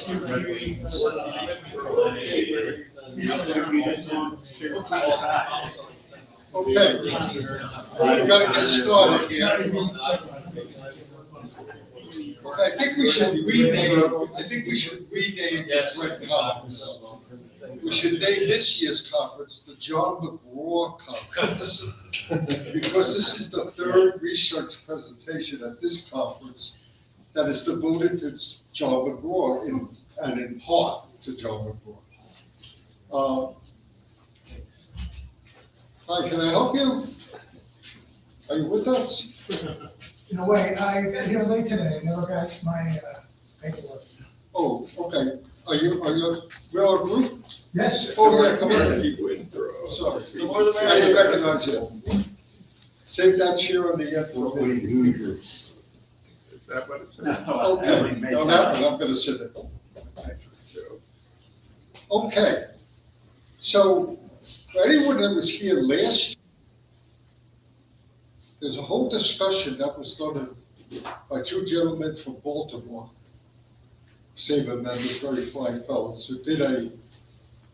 Okay, we're gonna get started here. Okay, I think we should rename this conference. We should name this year's conference the John McGraw Conference. Because this is the third research presentation at this conference that is devoted to John McGraw and in part to John McGraw. Hi, can I help you? Are you with us? In a way, I got here late today, never got my paperwork. Oh, okay. Are you with our group? Yes. Oh, yeah, come on. Sorry. I didn't recognize you. Save that chair on the end for me. Is that what it says? Okay, no, that one, I'm gonna sit it. Okay. So, for anyone that was here last, there's a whole discussion that was done by two gentlemen from Baltimore, Sabre members, very fine fellows, who did a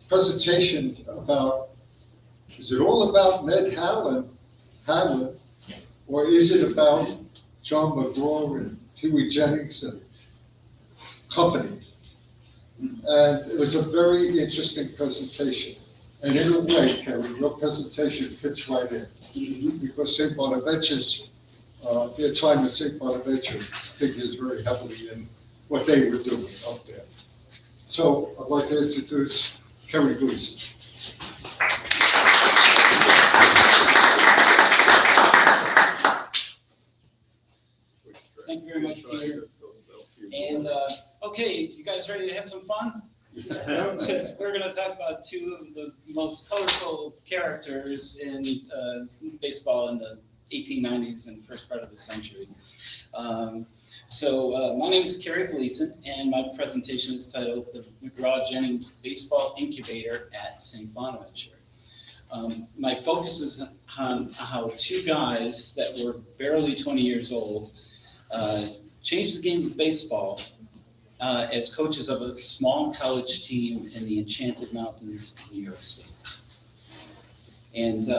presentation about, is it all about Ned Hanlon, or is it about John McGraw and Ivor-Jennings and company? And it was a very interesting presentation. And in a way, Kerry, your presentation fits right in. Because St. Bonaventure's, their time at St. Bonaventure figures very heavily in what they were doing up there. So I'd like to introduce Kerry Gleason. Thank you very much, Peter. And okay, you guys ready to have some fun? Because we're going to talk about two of the most colorful characters in baseball in the 1890s and first part of the century. So my name is Kerry Gleason, and my presentation is titled "The McGraw-Jennings Baseball Incubator at St. Bonaventure." My focus is on how two guys that were barely 20 years old changed the game of baseball as coaches of a small college team in the Enchanted Mountains, New York State. And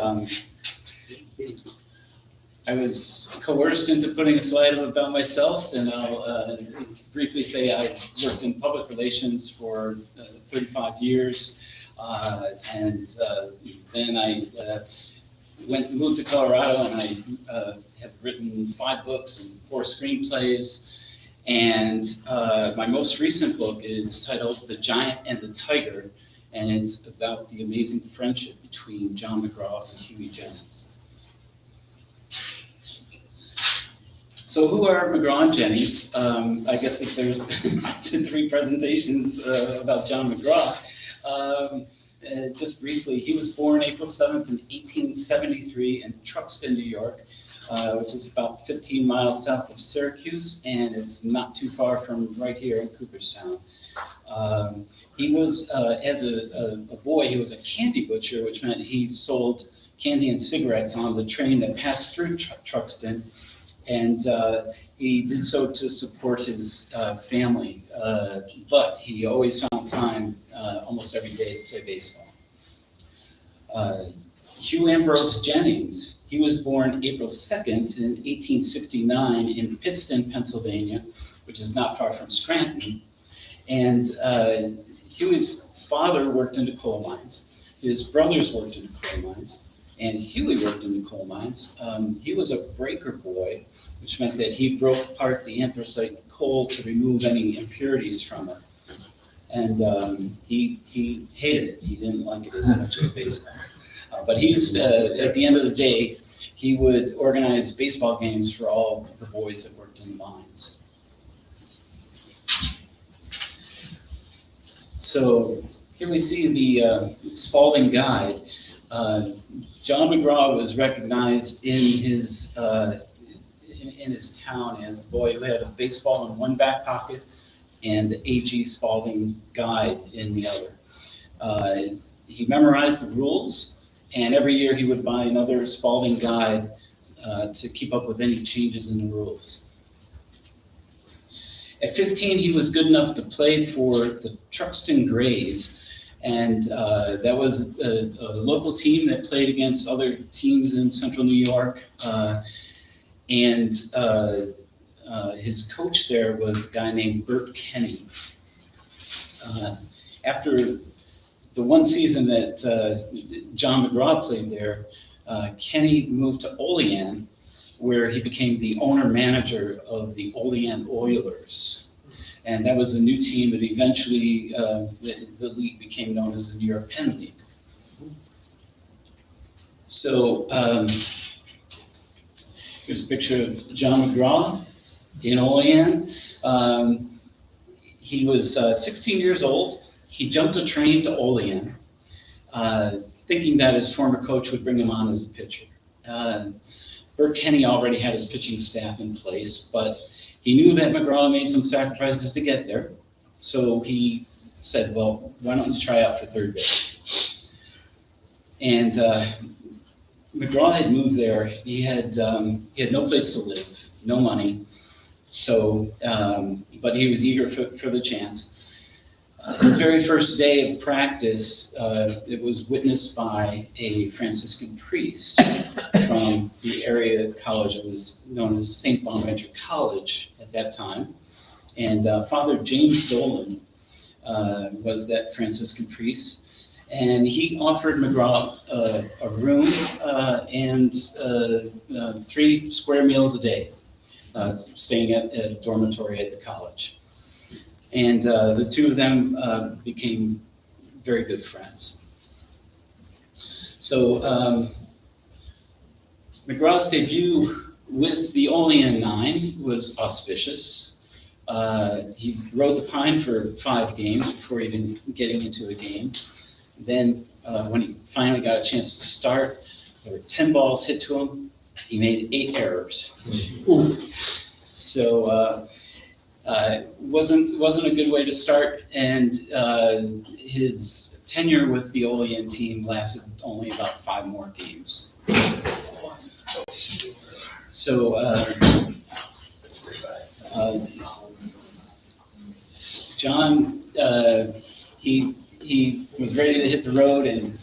I was coerced into putting a slide up about myself, and I'll briefly say I worked in public relations for 35 years, and then I moved to Colorado, and I have written 5 books and 4 screenplays. And my most recent book is titled "The Giant and the Tiger," and it's about the amazing friendship between John McGraw and Ivor-Jennings. So who are McGraw and Jennings? I guess that there's 3 presentations about John McGraw. Just briefly, he was born April 7th in 1873 in Truxton, New York. Which is about 15 miles south of Syracuse, and it's not too far from right here in Cooperstown. He was, as a boy, he was a candy butcher, which meant he sold candy and cigarettes on the train that passed through Truxton, and he did so to support his family, but he always found time almost every day to play baseball. Hugh Ambrose Jennings, he was born April 2nd in 1869 in Pittston, Pennsylvania, which is not far from Scranton. And Huey's father worked in the coal mines. His brothers worked in the coal mines, and Huey worked in the coal mines. He was a breaker boy, which meant that he broke apart the anthracite coal to remove any impurities from it. And he hated it. He didn't like it as much as baseball. But he used to, at the end of the day, he would organize baseball games for all the boys that worked in the mines. So here we see the Spalding Guide. John McGraw was recognized in his town as the boy who had a baseball in one back pocket and the A.G. Spalding Guide in the other. He memorized the rules, and every year he would buy another Spalding Guide to keep up with any changes in the rules. At 15, he was good enough to play for the Truxton Grays. And that was a local team that played against other teams in central New York. And his coach there was a guy named Bert Kenny. After the one season that John McGraw played there, Kenny moved to Olean, where he became the owner-manager of the Olean Oilers. And that was a new team that eventually the league became known as the New York Penn League. So here's a picture of John McGraw in Olean. He was 16 years old. He jumped a train to Olean, thinking that his former coach would bring him on as a pitcher. Bert Kenny already had his pitching staff in place, but he knew that McGraw made some sacrifices to get there. So he said, well, why don't you try out for third base? And McGraw had moved there. He had no place to live, no money. So, but he was eager for the chance. His very first day of practice, it was witnessed by a Franciscan priest from the area college. It was known as St. Bonaventure College at that time. And Father James Dolan was that Franciscan priest. And he offered McGraw a room and 3 square meals a day, staying at a dormitory at the college. And the two of them became very good friends. So McGraw's debut with the Olean 9 was auspicious. He rode the pine for 5 games before even getting into a game. Then when he finally got a chance to start, there were 10 balls hit to him. He made 8 errors. So wasn't a good way to start, and his tenure with the Olean team lasted only about 5 more games. So John, he was ready to hit the road, and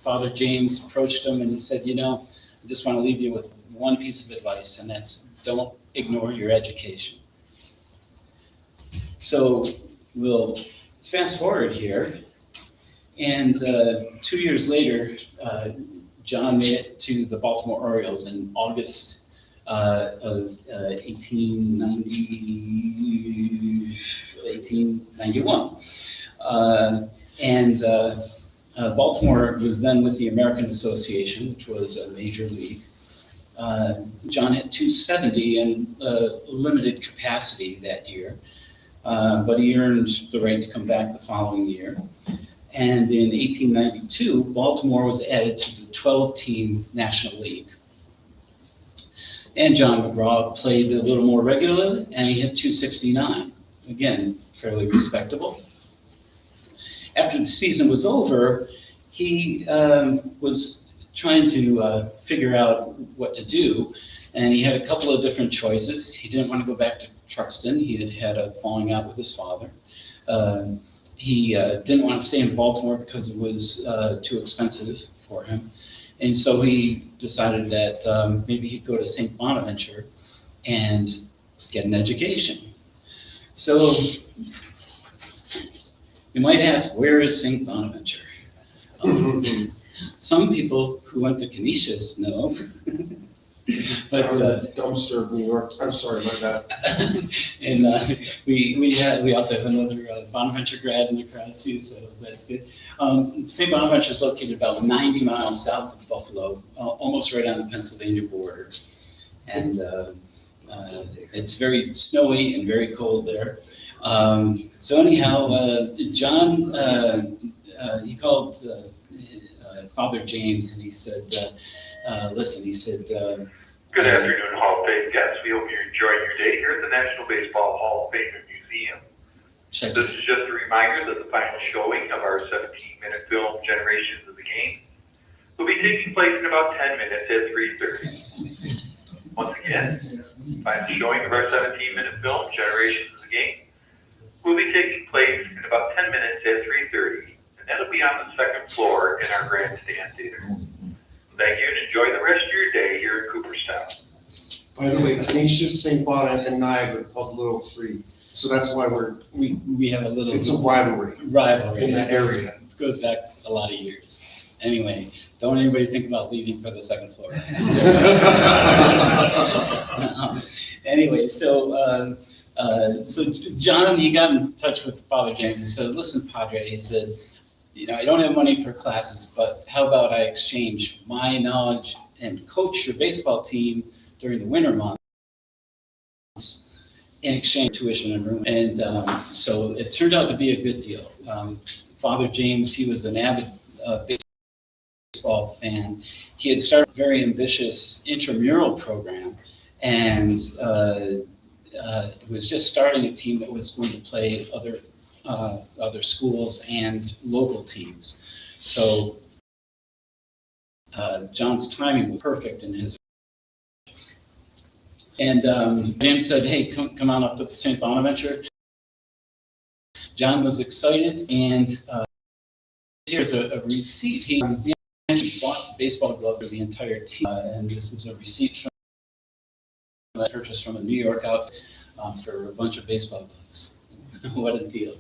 Father James approached him and he said, you know, I just want to leave you with one piece of advice, and that's don't ignore your education. So we'll fast forward here, and 2 years later, John made it to the Baltimore Orioles in August of 1891. And Baltimore was then with the American Association, which was a major league. John hit .270 in limited capacity that year. But he earned the right to come back the following year. And in 1892, Baltimore was added to the 12-team National League. And John McGraw played a little more regularly, and he hit .269. Again, fairly respectable. After the season was over, he was trying to figure out what to do, and he had a couple of different choices. He didn't want to go back to Truxton. He had a falling out with his father. He didn't want to stay in Baltimore because it was too expensive for him. And so he decided that maybe he'd go to St. Bonaventure and get an education. So you might ask, where is St. Bonaventure? Some people who went to Canisius know. But dumpster, New York. I'm sorry about that. And we also have another Bonaventure grad in the crowd too, so that's good. St. Bonaventure is located about 90 miles south of Buffalo, almost right on the Pennsylvania border, and it's very snowy and very cold there. So anyhow, John he called Father James and he said, listen, he said. Good afternoon, Hall of Fame guests. We hope you're enjoying your day here at the National Baseball Hall of Fame and Museum. This is just a reminder that the final showing of our 17-minute film, Generations of the Game, will be taking place in about 10 minutes at 3:30. Once again, final showing of our 17-minute film, Generations of the Game, will be taking place in about 10 minutes at 3:30, and that'll be on the second floor in our grandstand theater. Thank you, and enjoy the rest of your day here in Cooperstown. By the way, Canisius, St. Bonnet, and Niagara called the Little Three. So that's why We have a little. it's a rivalry rivalry in that area. It goes back a lot of years. Anyway, don't anybody think about leaving for the second floor. Anyway, so John, he got in touch with Father James. He said, "Listen, Padre," he said, "I don't have money for classes, but how about I exchange my knowledge and coach your baseball team during the winter months in exchange for tuition and room." And so it turned out to be a good deal. Father James, he was an avid baseball fan. He had started a very ambitious intramural program and was just starting a team that was going to play other schools and local teams. So John's timing was perfect in his. And James said, "Hey, come on up to St. Bonaventure." John was excited, and here's a receipt. He bought baseball gloves for the entire team, and this is a receipt from I purchased from a New York outfit for a bunch of baseball gloves. What a deal!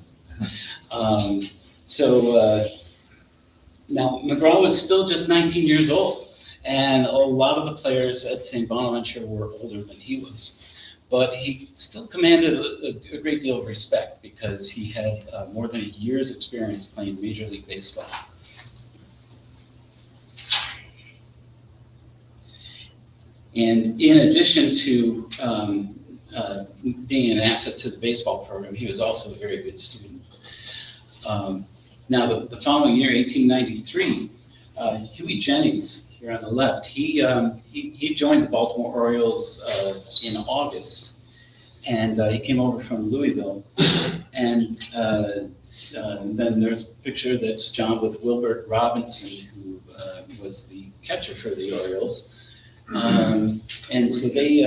Now McGraw was still just 19 years old. And a lot of the players at St. Bonaventure were older than he was. But he still commanded a great deal of respect because he had more than a year's experience playing Major League Baseball. And in addition to being an asset to the baseball program, he was also a very good student. Now, the following year, 1893, Ivor-Jennings, here on the left, he joined the Baltimore Orioles in August, and he came over from Louisville. And then there's a picture that's John with Wilbert Robinson, who was the catcher for the Orioles. And so they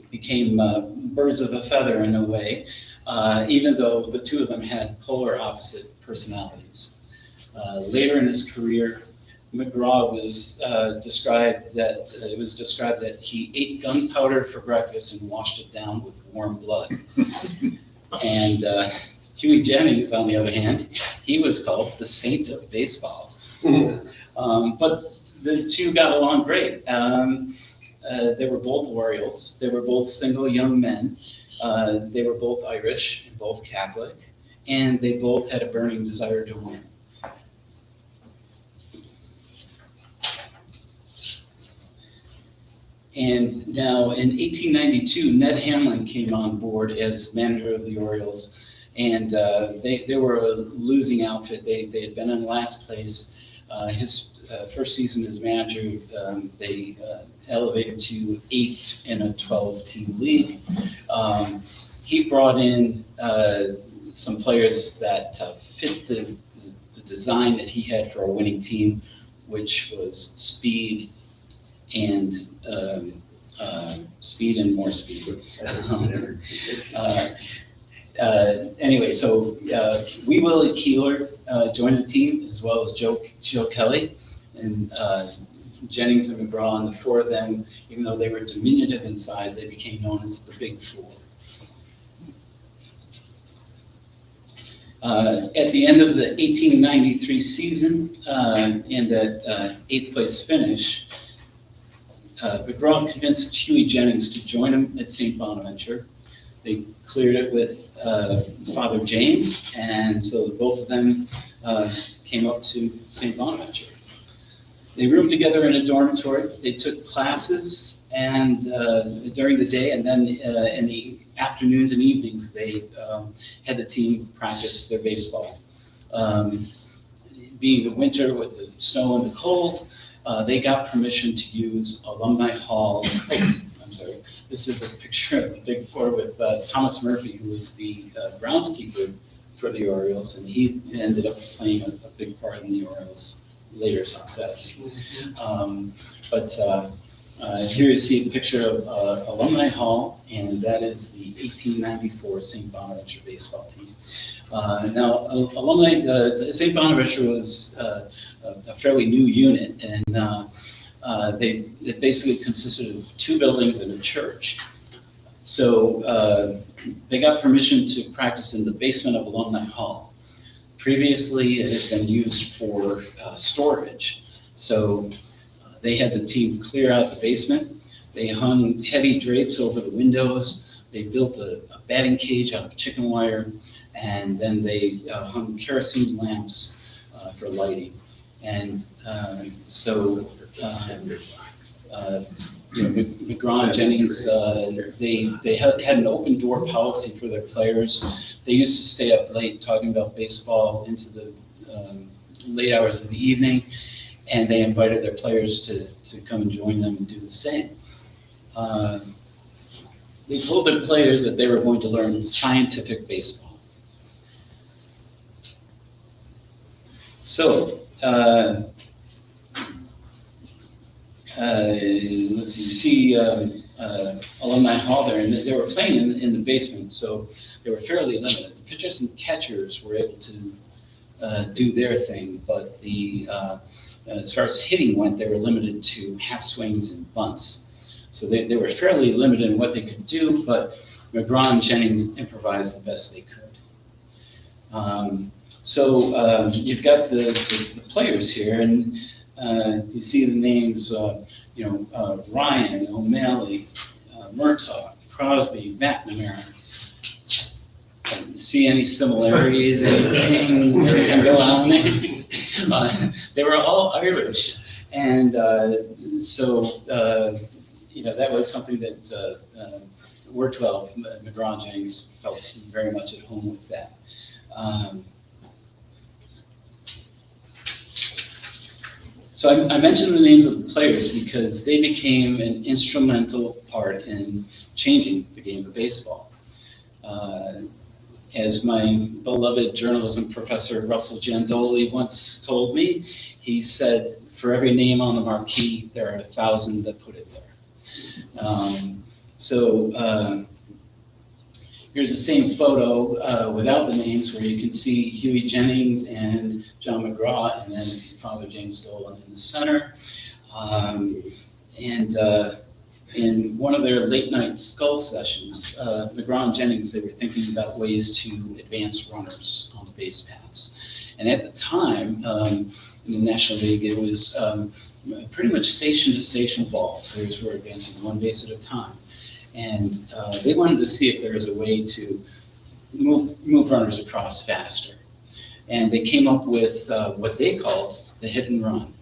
became birds of a feather in a way, even though the two of them had polar opposite personalities. Later in his career, McGraw was described that he ate gunpowder for breakfast and washed it down with warm blood. And Ivor-Jennings, on the other hand, he was called the saint of baseball. But the two got along great. They were both Orioles. They were both single young men. They were both Irish and both Catholic, and they both had a burning desire to win. And now in 1892, Ned Hamlin came on board as manager of the Orioles, and they were a losing outfit. They had been in last place. His first season as manager, they elevated to 8th in a 12-team league. He brought in some players that fit the design that he had for a winning team, which was speed and more speed. Anyway, so Wee Willie Keeler joined the team, as well as Joe Kelly, and Jennings and McGraw, and the four of them, even though they were diminutive in size, they became known as the Big Four. At the end of the 1893 season, and that 8th place finish, McGraw convinced Ivor-Jennings to join him at St. Bonaventure. They cleared it with Father James, and so both of them came up to St. Bonaventure. They roomed together in a dormitory. They took classes and during the day, and then in the afternoons and evenings, they had the team practice their baseball. Being the winter with the snow and the cold, they got permission to use Alumni Hall. I'm sorry. This is a picture of the Big Four with Thomas Murphy, who was the groundskeeper for the Orioles, and he ended up playing a big part in the Orioles' later success. But Here you see a picture of Alumni Hall, and that is the 1894 St. Bonaventure baseball team. Now, St. Bonaventure was a fairly new unit, and it basically consisted of 2 buildings and a church. So they got permission to practice in the basement of Alumni Hall. Previously, it had been used for storage. So they had the team clear out the basement. They hung heavy drapes over the windows. They built a batting cage out of chicken wire, and then they hung kerosene lamps for lighting. And McGraw-Jennings, they had an open door policy for their players. They used to stay up late talking about baseball into the late hours of the evening, and they invited their players to come and join them and do the same. They told their players that they were going to learn scientific baseball. So, let's see, you see Alumni Hall there, and they were playing in the basement, so they were fairly limited. The pitchers and catchers were able to do their thing, but as far as hitting went, they were limited to half swings and bunts. So they were fairly limited in what they could do, but McGraw-Jennings improvised the best they could. You've got the players here, and you see the names, Ryan, O'Malley, Murtaugh, Crosby, McNamara. See any similarities, anything go on there? They were all Irish, and that was something that worked well. McGraw-Jennings felt very much at home with that. So I mentioned the names of the players because they became an instrumental part in changing the game of baseball. As my beloved journalism professor Russell Jandoli once told me, he said, for every name on the marquee, there are 1,000 that put it there. Here's the same photo without the names, where you can see Huey Jennings and John McGraw, and then Father James Dolan in the center. In one of their late night skull sessions, McGraw and Jennings, they were thinking about ways to advance runners on the base paths. And at the time, in the National League, it was pretty much station-to-station ball. Players were advancing one base at a time. And they wanted to see if there was a way to move runners across faster. And they came up with what they called the hit and run.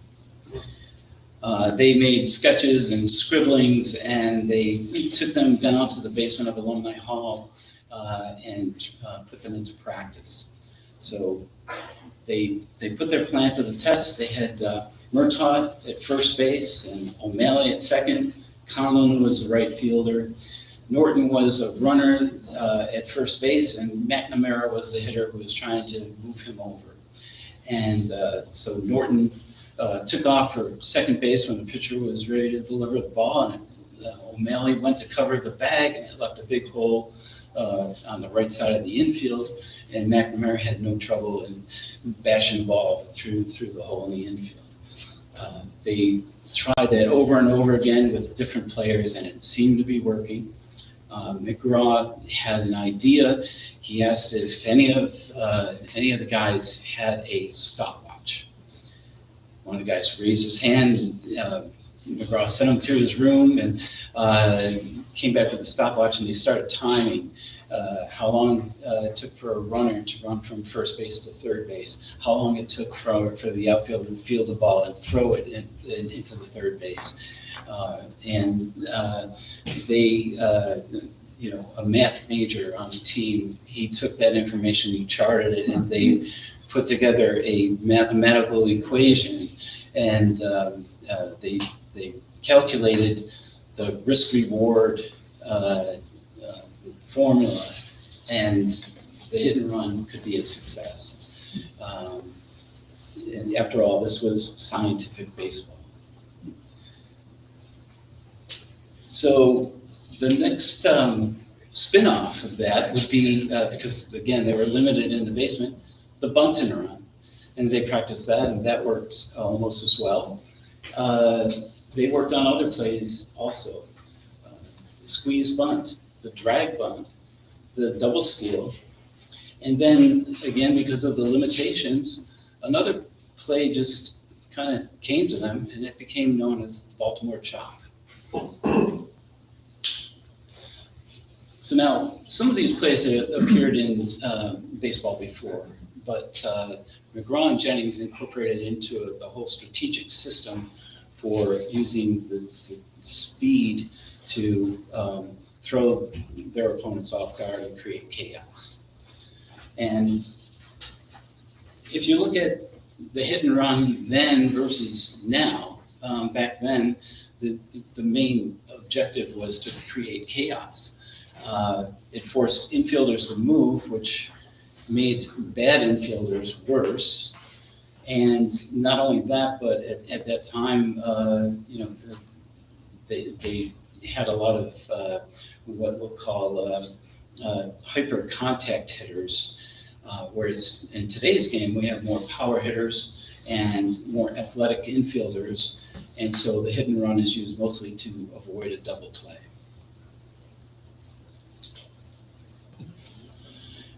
They made sketches and scribblings, and they took them down to the basement of Alumni Hall and put them into practice. So they put their plan to the test. They had Murtaugh at first base and O'Malley at second. Conlon was the right fielder. Norton was a runner at first base, and McNamara was the hitter who was trying to move him over. And so Norton took off for second base when the pitcher was ready to deliver the ball, and O'Malley went to cover the bag, and it left a big hole on the right side of the infield, and McNamara had no trouble in bashing the ball through the hole in the infield. They tried that over and over again with different players, and it seemed to be working. McGraw had an idea. He asked if any of the guys had a stopwatch. One of the guys raised his hand, and McGraw sent him to his room and came back with a stopwatch, and they started timing how long it took for a runner to run from first base to third base, how long it took for the outfielder to field the ball and throw it into the third base. A math major on the team, he took that information, he charted it, and they put together a mathematical equation, and they calculated the risk-reward formula, and the hit and run could be a success. And after all, this was scientific baseball. So the next spin-off of that would be, because again, they were limited in the basement, the bunt and run. And they practiced that, and that worked almost as well. They worked on other plays also. The squeeze bunt, the drag bunt, the double steal. And then, again, because of the limitations, another play just kind of came to them, and it became known as the Baltimore chop. So now, some of these plays had appeared in baseball before, but McGraw-Jennings incorporated into a whole strategic system for using the speed to throw their opponents off guard and create chaos. And if you look at the hit and run then versus now, back then, the main objective was to create chaos. It forced infielders to move, which made bad infielders worse. And not only that, but at that time, they had a lot of what we'll call hyper contact hitters, whereas in today's game, we have more power hitters and more athletic infielders. And so the hit and run is used mostly to avoid a double play.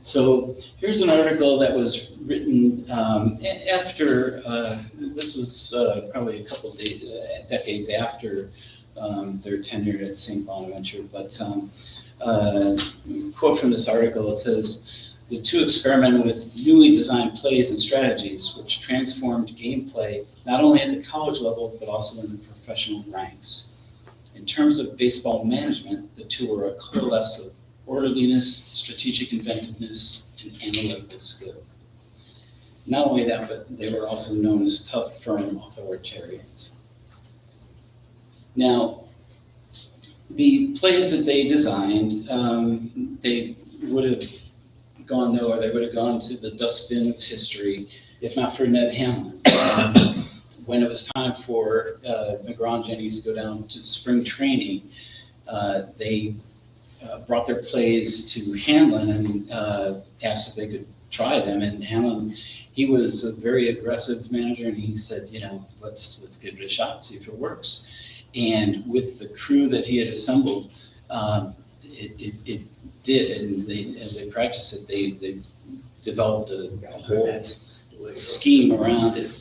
So here's an article that was written after, this was probably a couple decades after their tenure at St. Bonaventure, but quote from this article, it says, "The two experimented with newly designed plays and strategies which transformed gameplay not only at the college level, but also in the professional ranks. In terms of baseball management, the two were a coalesce of orderliness, strategic inventiveness, and analytical skill." Not only that, but they were also known as tough, firm authoritarians. Now, the plays that they designed, they would have gone nowhere. They would have gone to the dustbin of history, if not for Ned Hamlin. When it was time for McGraw-Jennings to go down to spring training, they brought their plays to Hamlin and asked if they could try them. And Hamlin, he was a very aggressive manager, and he said, let's give it a shot, see if it works. And with the crew that he had assembled, it did. And as they practiced it, they developed a whole scheme around it.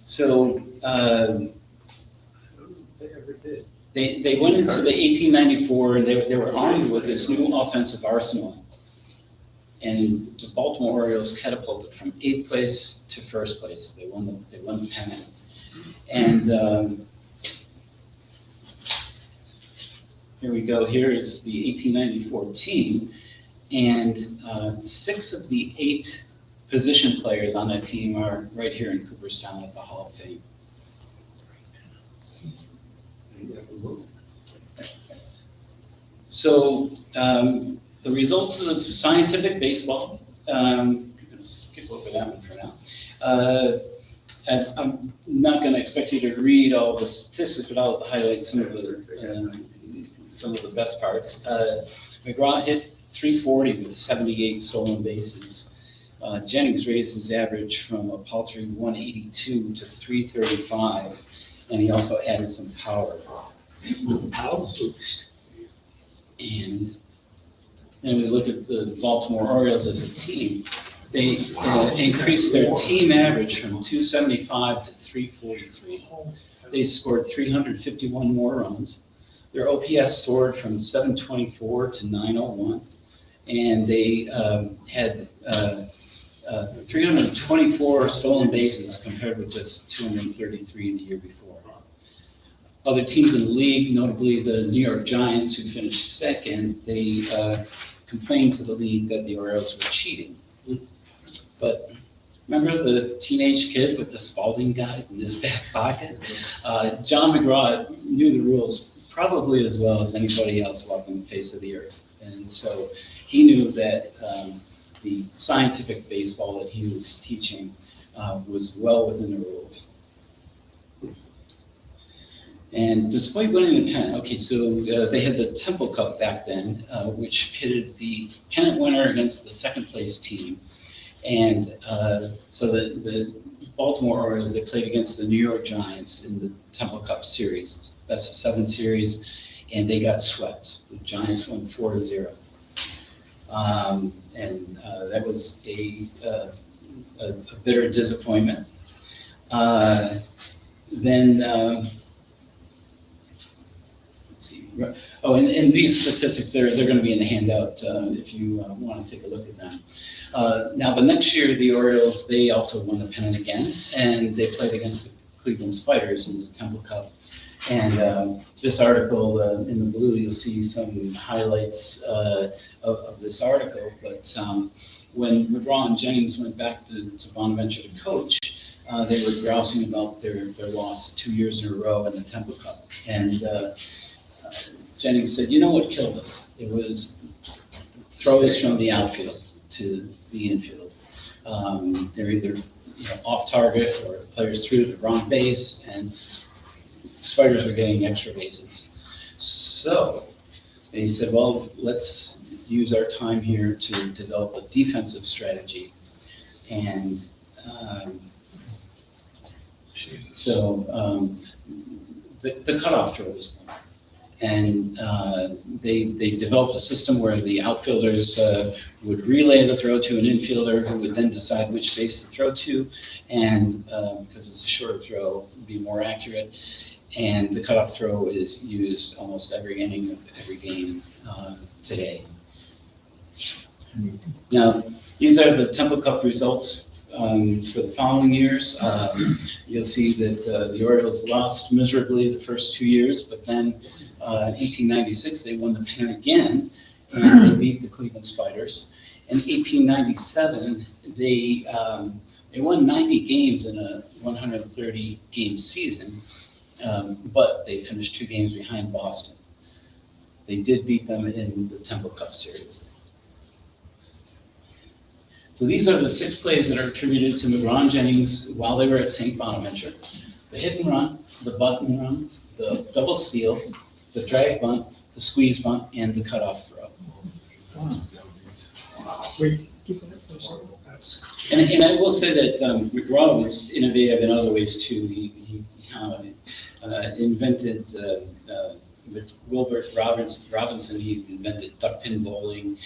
So they went into the 1894, and they were armed with this new offensive arsenal. And the Baltimore Orioles catapulted from 8th place to 1st place. They won the pennant. And here we go. Here is the 1894 team, and 6 of the 8 position players on that team are right here in Cooperstown at the Hall of Fame. So the results of scientific baseball, I'm going to skip over that one for now. And I'm not going to expect you to read all the statistics, but I'll highlight some of the best parts. McGraw hit 340 with 78 stolen bases. Jennings raised his average from a paltry 182 to 335, and he also added some power. And then we look at the Baltimore Orioles as a team. They increased their team average from 275 to 343. They scored 351 more runs. Their OPS soared from 724 to 901. And they had 324 stolen bases compared with just 233 the year before. Other teams in the league, notably the New York Giants, who finished second, they complained to the league that the Orioles were cheating. But remember the teenage kid with the Spalding guide in his back pocket? John McGraw knew the rules probably as well as anybody else walking the face of the earth. And so he knew that the scientific baseball that he was teaching was well within the rules. And despite winning the pennant, okay, so they had the Temple Cup back then, which pitted the pennant winner against the second place team. And so the Baltimore Orioles, they played against the New York Giants in the Temple Cup series. That's a 7 series, and they got swept. The Giants won 4-0. And that was a bitter disappointment. Then, let's see. Oh, and these statistics, they're going to be in the handout if you want to take a look at them. Now, the next year, the Orioles, they also won the pennant again, and they played against the Cleveland Spiders in the Temple Cup. And this article in the blue, you'll see some highlights of this article. But when McGraw and Jennings went back to Bonaventure to coach, they were grousing about their loss 2 years in a row in the Temple Cup. And Jennings said, you know what killed us? It was throws from the outfield to the infield. They're either off target or players threw to the wrong base, and Spiders were getting extra bases. So they said, well, let's use our time here to develop a defensive strategy. And so the cutoff throw was born. And they developed a system where the outfielders would relay the throw to an infielder who would then decide which base to throw to, and because it's a shorter throw, it'd be more accurate. And the cutoff throw is used almost every inning of every game today. Now, these are the Temple Cup results for the following years. You'll see that the Orioles lost miserably the first 2 years, but then in 1896 they won the pennant again, and they beat the Cleveland Spiders. In 1897, they won 90 games in a 130-game season. But they finished 2 games behind Boston. They did beat them in the Temple Cup series. So these are the 6 plays that are attributed to McGraw-Jennings while they were at St. Bonaventure. The hit and run, the bunt and run, the double steal, the drag bunt, the squeeze bunt, and the cutoff throw. And I will say that McGraw was innovative in other ways too. He invented, with Wilbert Robinson, he invented duck pin bowling.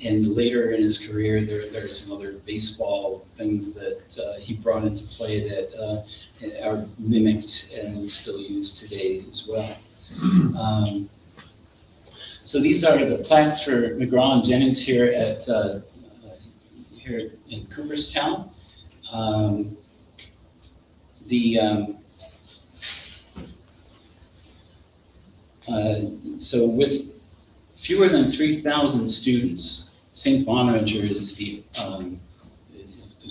And later in his career, there are some other baseball things that he brought into play that are mimicked and still used today as well. So these are the plaques for McGraw and Jennings here at here in Cooperstown. So with fewer than 3,000 students, St. Bonaventure is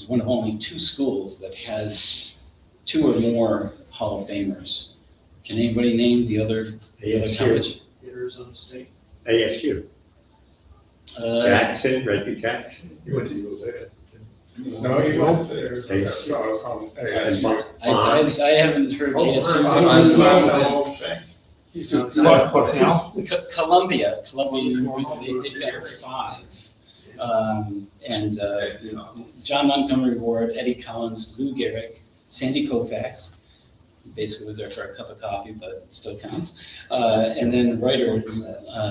one of only 2 schools that has 2 or more Hall of Famers. Can anybody name the other college? Arizona State. ASU. Jackson, Reggie Jackson. You went to U of A. No, he went there. I haven't heard ASU. Columbia University, they've got 5. And John Montgomery Ward, Eddie Collins, Lou Gehrig, Sandy Koufax, basically was there for a cup of coffee, but it still counts. And then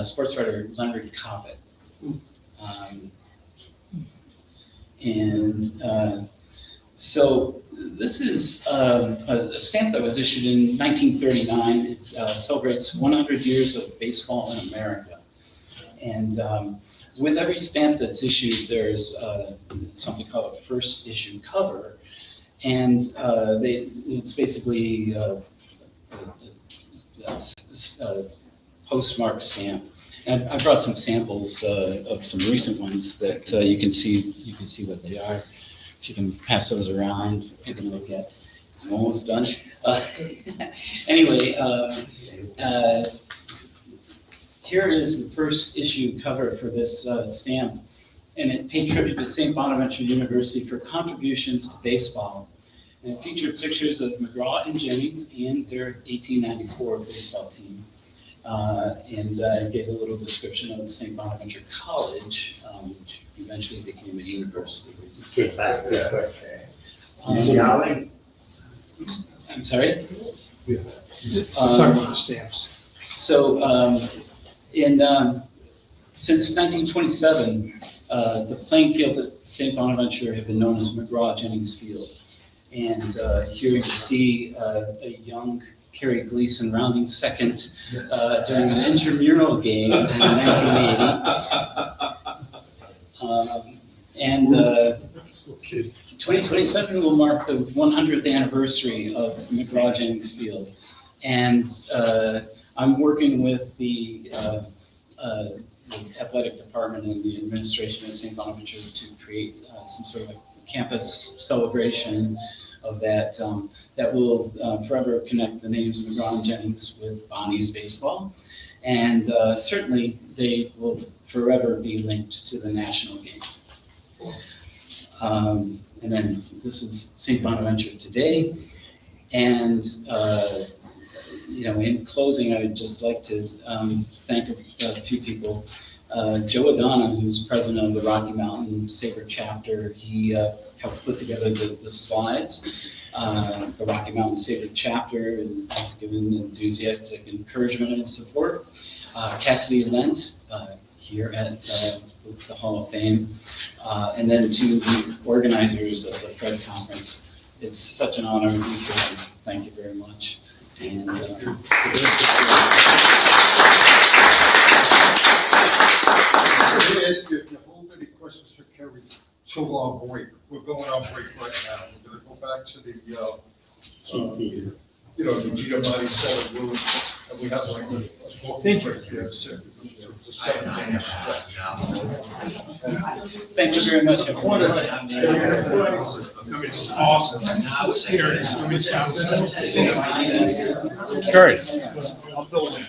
sports writer Leonard Cobbett. So this is a stamp that was issued in 1939. It celebrates 100 years of baseball in America. And with every stamp that's issued, there's something called a first issue cover. And it's basically a postmark stamp. And I brought some samples of some recent ones that you can see what they are. You can pass those around, you can look at. I'm almost done. Anyway, here is the first issue cover for this stamp, and it paid tribute to St. Bonaventure University for contributions to baseball, And it featured pictures of McGraw and Jennings and their 1894 baseball team. And gave a little description of St. Bonaventure College, which eventually became a university. Get back there. Um, You see Holly? I'm sorry? Talking about the stamps. So, since 1927, the playing fields at St. Bonaventure have been known as McGraw-Jennings Field. And here you see a young Kerry Gleason rounding second during an intramural game in 1980. 2027 will mark the 100th anniversary of McGraw-Jennings Field. And I'm working with the athletic department and the administration at St. Bonaventure to create some sort of a campus celebration of that, that will forever connect the names of McGraw and Jennings with Bonnie's baseball. And certainly they will forever be linked to the national game. And then this is St. Bonaventure today. And in closing, I would just like to thank a few people. Joe Adana, who's president of the Rocky Mountain Sabre chapter, he helped put together the slides. The Rocky Mountain Sabre chapter and has given enthusiastic encouragement and support. Cassidy Lent here at the Hall of Fame. And then to the organizers of the Fred Conference. It's such an honor to be here. Thank you very much. And Let me ask you, if you hold any questions for Kerry till our break. We're going on break right now. We're gonna go back to the, the Giovanni Cellar room, and we have like a Thank you. thank you very much, everyone. It's awesome. Kerry. I'm building.